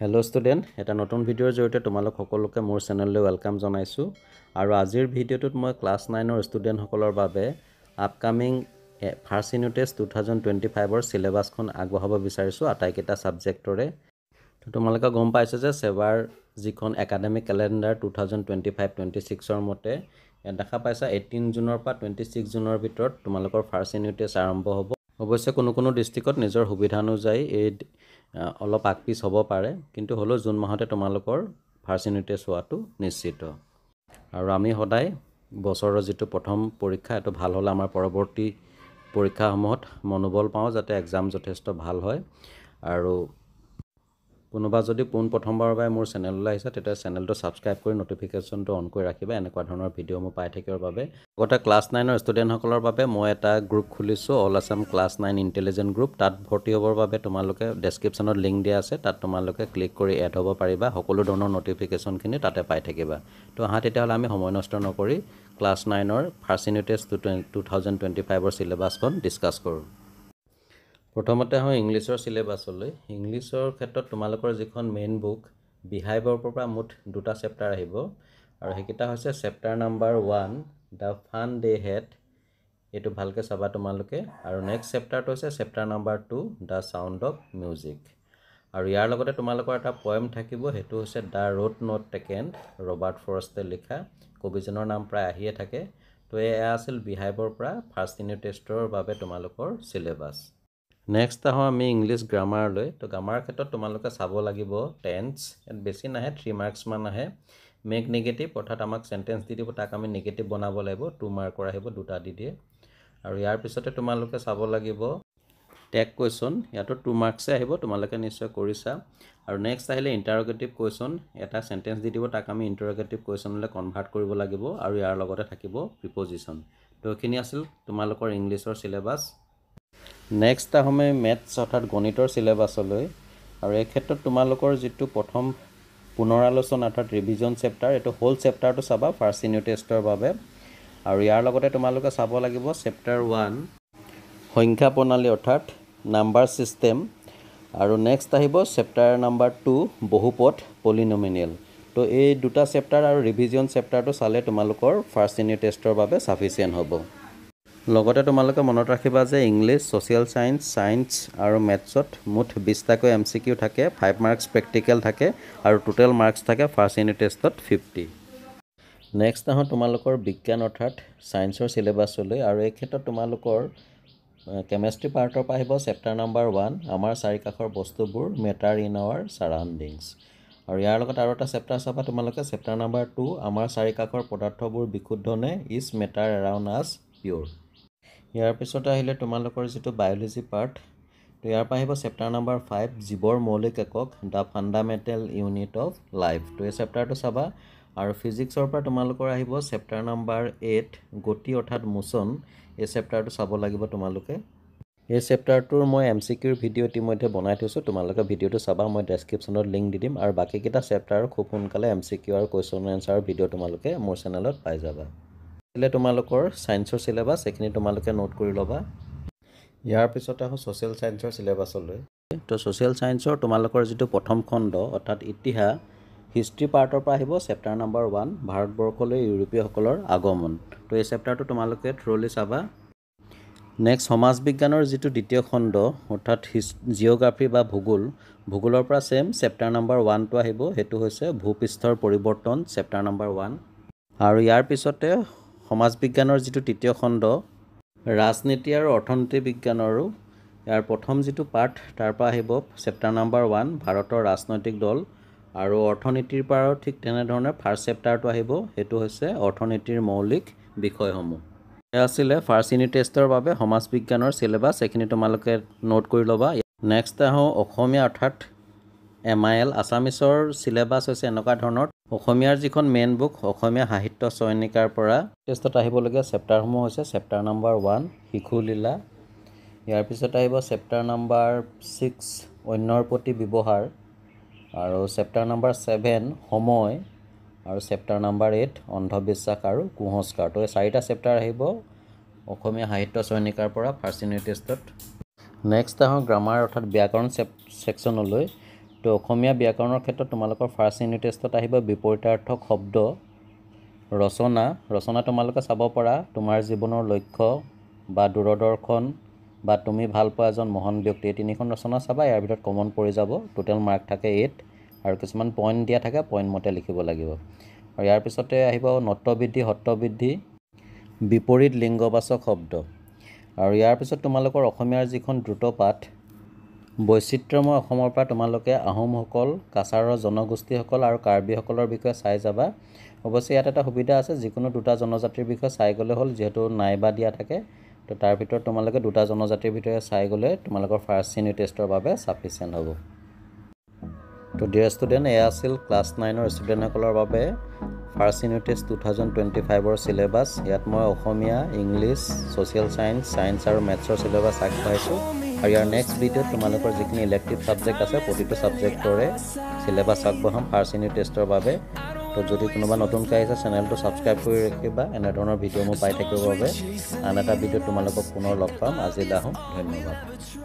Hello' student, এটা নতুন ভিডিঅ'ৰ জৰিয়তে তোমালোক সকলোকে মোৰ চেনেললৈ ৱেলকাম জনাইছোঁ। আৰু আজিৰ ভিডিঅ'টোত মই ক্লাছ 9ৰ ষ্টুডেণ্টসকলৰ বাবে আপকামিং ফাৰ্ষ্ট ইউনিট টেষ্ট 2025ৰ চিলেবাছখন আগবঢ়াব বিচাৰিছোঁ আটাইকেইটা ছাবজেক্টৰে। তোমালোকে গম পাইছে যে ছেবাৰ যিখন একাডেমিক কেলেণ্ডাৰ 2025-26ৰ মতে দেখা পাইছা 18 জুনৰ পৰা 26 জুনৰ ভিতৰত তোমালোকৰ ফাৰ্ষ্ট ইউনিট টেষ্ট আৰম্ভ হ'ব। অৱশ্যে কোনো ডিষ্ট্ৰিক্টত নিজৰ সুবিধা অনুযায়ী এই অলপ আগপিছ হ'ব পাৰে, কিন্তু হ'লেও জুন মাহতে তোমালোকৰ ফাৰ্ষ্ট ইউনিট টেষ্ট হোৱাটো নিশ্চিত। আৰু আমি সদায় বছৰৰ যিটো প্ৰথম পৰীক্ষা এইটো ভাল হ'লে আমাৰ পৰৱৰ্তী পৰীক্ষাসমূহত মনোবল পাওঁ যাতে এক্সাম যথেষ্ট ভাল হয়। আৰু কোনোবা যদি প্ৰথমবাৰৰ বাবে মোৰ চেনেললৈ আহিছে তেতিয়া চেনেলটো ছাবস্ক্ৰাইব কৰি নটিফিকেশ্যনটো অন কৰি ৰাখিবা এনেকুৱা ধৰণৰ ভিডিঅ'সমূহ পাই থাকিবৰ বাবে। লগতে ক্লাছ 9ৰ ষ্টুডেণ্টসকলৰ বাবে মই এটা গ্ৰুপ খুলিছোঁ, all Assam class 9 intelligent group. তাত ভৰ্তি হ'বৰ বাবে তোমালোকে ডেছক্ৰিপশ্যনত লিংক দিয়া আছে, তাত তোমালোকে ক্লিক কৰি এড হ'ব পাৰিবা। সকলো ধৰণৰ নটিফিকেশ্যনখিনি তাতে পাই থাকিবা। তো তেতিয়াহ'লে আমি সময় নষ্ট নকৰি ক্লাছ 9ৰ ফাৰ্ষ্ট ইউনিট টেষ্ট 2025ৰ চিলেবাছখন ডিছকাছ কৰোঁ। প্ৰথমতে হয় ইংলিছৰ চিলেবাছলৈ। ইংলিছৰ ক্ষেত্ৰত তোমালোকৰ যিখন মেইন বুক বিহাইভৰ পৰা মুঠ 2টা চেপ্টাৰ আহিব, আৰু সেইকেইটা হৈছে chapter number 1 the fun they had, এইটো ভালকৈ চাবা তোমালোকে। আৰু নেক্সট চেপ্টাৰটো হৈছে chapter number 2 the sound of music. আৰু ইয়াৰ লগতে তোমালোকৰ এটা পয়েম থাকিব, সেইটো হৈছে the road not taken, Robert ফ্ৰষ্টে লিখা। কবিজনৰ নাম প্ৰায় আহিয়ে থাকে। তো এয়া আছিল বিহাইভৰ পৰা ফাৰ্ষ্ট ইউনিট টেষ্টৰ বাবে তোমালোকৰ চিলেবাছ। নেক্সট আহোঁ আমি ইংলিছ গ্ৰামাৰলৈ। তো গ্ৰামাৰৰ ক্ষেত্ৰত তোমালোকে চাব লাগিব টেন্স, ইয়াত বেছি নাহে 3 মাৰ্কছমান আহে। মেক নিগেটিভ, অৰ্থাৎ আমাক চেণ্টেন্স দি দিব, তাক আমি নিগেটিভ বনাব লাগিব, 2 মাৰ্কৰ আহিব, 2টা দি দিয়ে। আৰু ইয়াৰ পিছতে তোমালোকে চাব লাগিব টেগ কুৱেশ্যন, ইয়াতো 2 মাৰ্কছে আহিব, তোমালোকে নিশ্চয় কৰিছা। আৰু নেক্সট আহিলে ইণ্টাৰগেটিভ কুৱেশ্যন, এটা চেণ্টেন্স দি দিব, তাক আমি ইণ্টাৰগেটিভ কুৱেশ্যনলৈ কনভাৰ্ট কৰিব লাগিব, আৰু ইয়াৰ লগতে থাকিব প্ৰিপজিশ্যন। তো এইখিনি আছিল তোমালোকৰ ইংলিছৰ চিলেবাছ। নেক্সট আহোঁ মেথছ অৰ্থাৎ গণিতৰ চিলেবাছলৈ। আৰু এই ক্ষেত্ৰত তোমালোকৰ যিটো প্ৰথম পুনৰালোচনা অৰ্থাৎ ৰিভিজন চেপ্টাৰ, এইটো হোল চেপ্টাৰটো চাবা ফাৰ্ষ্ট ইউনিট টেষ্টৰ বাবে। আৰু ইয়াৰ লগতে তোমালোকে চাব লাগিব চেপ্টাৰ 1 সংখ্যা প্ৰণালী অৰ্থাৎ নাম্বাৰ ছিষ্টেম। আৰু নেক্সট আহিব চেপ্টাৰ নাম্বাৰ 2 বহুপদ পলিনমিনেল। তো এই 2টা চেপ্টাৰ আৰু ৰিভিজন চেপ্টাৰটো চালে তোমালোকৰ ফাৰ্ষ্ট ইউনিট টেষ্টৰ বাবে ছাফিচিয়েণ্ট হ'ব। লগতে তোমালোকে মনত ৰাখিবা যে ইংলিছ, ছ'চিয়েল ছায়েন্স আৰু মেথছত মুঠ 20টাকৈ MCQ থাকে, 5 মাৰ্কছ প্ৰেক্টিকেল থাকে, আৰু টোটেল মাৰ্কছ থাকে ফাৰ্ষ্ট ইউনিট টেষ্টত 50। নেক্সট আহোঁ তোমালোকৰ বিজ্ঞান অৰ্থাৎ ছায়েন্সৰ চিলেবাছলৈ। আৰু এই ক্ষেত্ৰত তোমালোকৰ কেমেষ্ট্ৰি পাৰ্টৰ পৰা আহিব চেপ্টাৰ নাম্বাৰ 1 আমাৰ চাৰিকাষৰ বস্তুবোৰ, মেটাৰ ইন আৱাৰ ছাৰাউণ্ডিংছ। আৰু ইয়াৰ লগত আৰু এটা চেপ্টাৰ চাবা তোমালোকে চেপ্টাৰ নাম্বাৰ 2 আমাৰ চাৰিকাষৰ পদাৰ্থবোৰ বিশুদ্ধ নে, ইজ মেটাৰ এৰাউণ্ড আছ পিয়'ৰ। ইয়াৰ পিছতে আহিলে তোমালোকৰ যিটো বায়'লজি পাৰ্ট, তো ইয়াৰ পৰা আহিব চেপ্টাৰ নাম্বাৰ 5 জীৱৰ মৌলিক একক, the fundamental unit of life. তো এই চেপ্টাৰটো চাবা। আৰু ফিজিক্সৰ পৰা তোমালোকৰ আহিব চেপ্টাৰ নাম্বাৰ 8 গতি অৰ্থাৎ মোচন, এই চেপ্টাৰটো চাব লাগিব তোমালোকে। এই চেপ্টাৰটোৰ মই MCQৰ ভিডিঅ' ইতিমধ্যে বনাই থৈছোঁ, তোমালোকে ভিডিঅ'টো চাবা, মই ডেছক্ৰিপশ্যনত লিংক দি দিম। আৰু বাকীকেইটা চেপ্টাৰৰ খুব সোনকালে MCQ আৰু কুৱেশ্যন এনচাৰৰ ভিডিঅ' তোমালোকে মোৰ চেনেলত পাই যাবা। তোমালোকৰ ছায়েন্সৰ চিলেবাছ, এইখিনি তোমালোকে নোট কৰি ল'বা। ইয়াৰ পিছতে আহোঁ ছ'চিয়েল ছায়েন্সৰ চিলেবাছলৈ। তো ছ'চিয়েল ছায়েন্সৰ তোমালোকৰ যিটো প্ৰথম খণ্ড অৰ্থাৎ ইতিহাস, হিষ্ট্ৰী পাৰ্টৰ পৰা আহিব চেপ্টাৰ নাম্বাৰ 1 ভাৰতবৰ্ষলৈ ইউৰোপীয়সকলৰ আগমন। তো এই চেপ্টাৰটো তোমালোকে থ্ৰ'লি চাবা। নেক্সট সমাজ বিজ্ঞানৰ যিটো দ্বিতীয় খণ্ড অৰ্থাৎ জিঅ'গ্ৰাফী বা ভূগোলৰ পৰা চেপ্টাৰ নাম্বাৰ 1টো আহিব, সেইটো হৈছে ভূপৃষ্ঠৰ পৰিৱৰ্তন, চেপ্টাৰ নাম্বাৰ 1। আৰু ইয়াৰ পিছতে সমাজ বিজ্ঞানৰ যিটো তৃতীয় খণ্ড ৰাজনীতি আৰু অৰ্থনীতি বিজ্ঞানৰো ইয়াৰ প্ৰথম যিটো পাৰ্ট, তাৰ পৰা আহিব চেপ্টাৰ নাম্বাৰ 1 ভাৰতৰ ৰাজনৈতিক দল। আৰু অৰ্থনীতিৰ পৰাও ঠিক তেনেধৰণে ফাৰ্ষ্ট চেপ্টাৰটো আহিব, সেইটো হৈছে অৰ্থনীতিৰ মৌলিক বিষয়সমূহ। এয়া আছিলে ফাৰ্ষ্ট ইউনিট টেষ্টৰ বাবে সমাজ বিজ্ঞানৰ চিলেবাছ, এইখিনি তোমালোকে নোট কৰি ল'বা। নেক্সট আহোঁ অসমীয়া অৰ্থাৎ MIL আছামিছৰ চিলেবাছ হৈছে এনেকুৱা ধৰণৰ। অসমীয়াৰ যিখন মেইন বুক অসমীয়া সাহিত্য চয়নিকাৰ পৰা টেষ্টত আহিবলগীয়া চেপ্টাৰসমূহ হৈছে চেপ্টাৰ নাম্বাৰ 1 শিশু লীলা। ইয়াৰ পিছত আহিব চেপ্টাৰ নাম্বাৰ 6 অন্যৰ প্ৰতি ব্যৱহাৰ, আৰু চেপ্টাৰ নাম্বাৰ 7 সময়, আৰু চেপ্টাৰ নাম্বাৰ 8 অন্ধবিশ্বাস আৰু কুসংস্কাৰ। তো এই 4টা চেপ্টাৰ আহিব অসমীয়া সাহিত্য চয়নিকাৰ পৰা ফাৰ্ষ্ট ইউনিট টেষ্টত। নেক্সট আহোঁ গ্ৰামাৰ অৰ্থাৎ ব্যাকৰণ ছেকশ্যনলৈ। তো অসমীয়া ব্যাকৰণৰ ক্ষেত্ৰত তোমালোকৰ ফাৰ্ষ্ট ইউনিট টেষ্টত আহিব বিপৰীতাৰ্থক শব্দ ৰচনা তোমালোকে চাব পাৰা তোমাৰ জীৱনৰ লক্ষ্য বা দূৰদৰ্শন বা তুমি ভাল পোৱা এজন মহান ব্যক্তি এই তিনিখন ৰচনা চাবা ইয়াৰ ভিতৰত কমন পৰি যাব টোটেল মাৰ্ক থাকে 8 আৰু কিছুমান পইণ্ট দিয়া থাকে পইণ্ট মতে লিখিব লাগিব আৰু ইয়াৰ পিছতে আহিব নট্যবৃদ্ধি সত্যবৃদ্ধি বিপৰীত লিংগবাচক শব্দ আৰু ইয়াৰ পিছত তোমালোকৰ অসমীয়াৰ যিখন দ্ৰুত পাঠ বৈচিত্ৰ্যময় অসমৰ পৰা তোমালোকে আহোমসকল কাছাৰৰ জনগোষ্ঠীসকল আৰু কাৰ্বিসকলৰ বিষয়ে চাই যাবা অৱশ্যে ইয়াত এটা সুবিধা আছে যিকোনো দুটা জনজাতিৰ বিষয়ে চাই গ'লে হ'ল যিহেতু নাইবা দিয়া থাকে তো তাৰ ভিতৰত তোমালোকে দুটা জনজাতিৰ ভিতৰে চাই গ'লে তোমালোকৰ ফাৰ্ষ্ট ইউনিট টেষ্টৰ বাবে সাফিচিয়েন্ট হ'ব তো ডিয়াৰ ষ্টুডেণ্ট এয়া আছিল ক্লাছ 9ৰ ষ্টুডেণ্টসকলৰ বাবে ফাৰ্ষ্ট ইউনিট টেষ্ট 2025ৰ সিলেবাছ ইয়াত মই অসমীয়া ইংলিছ ছ'চিয়েল সায়েন্স আৰু মেথছৰ সিলেবাছ আগবঢ়াইছোঁ আৰু ইয়াৰ নেক্সট ভিডিঅ'ত তোমালোকৰ যিখিনি ইলেক্টিভ ছাবজেক্ট আছে প্ৰতিটো ছাবজেক্টৰে সিলেবাছ আগবঢ়াম ফাৰ্ষ্ট ইউনিট টেষ্টৰ বাবে তো যদি কোনোবা নতুনকৈ আহিছে চেনেলটো ছাবস্ক্ৰাইব কৰি ৰাখিবা এনেধৰণৰ ভিডিঅ' মই পাই থাকিবৰ বাবে আন এটা ভিডিঅ'ত তোমালোকক পুনৰ লগ পাম আজিলৈ আহোঁ ধন্যবাদ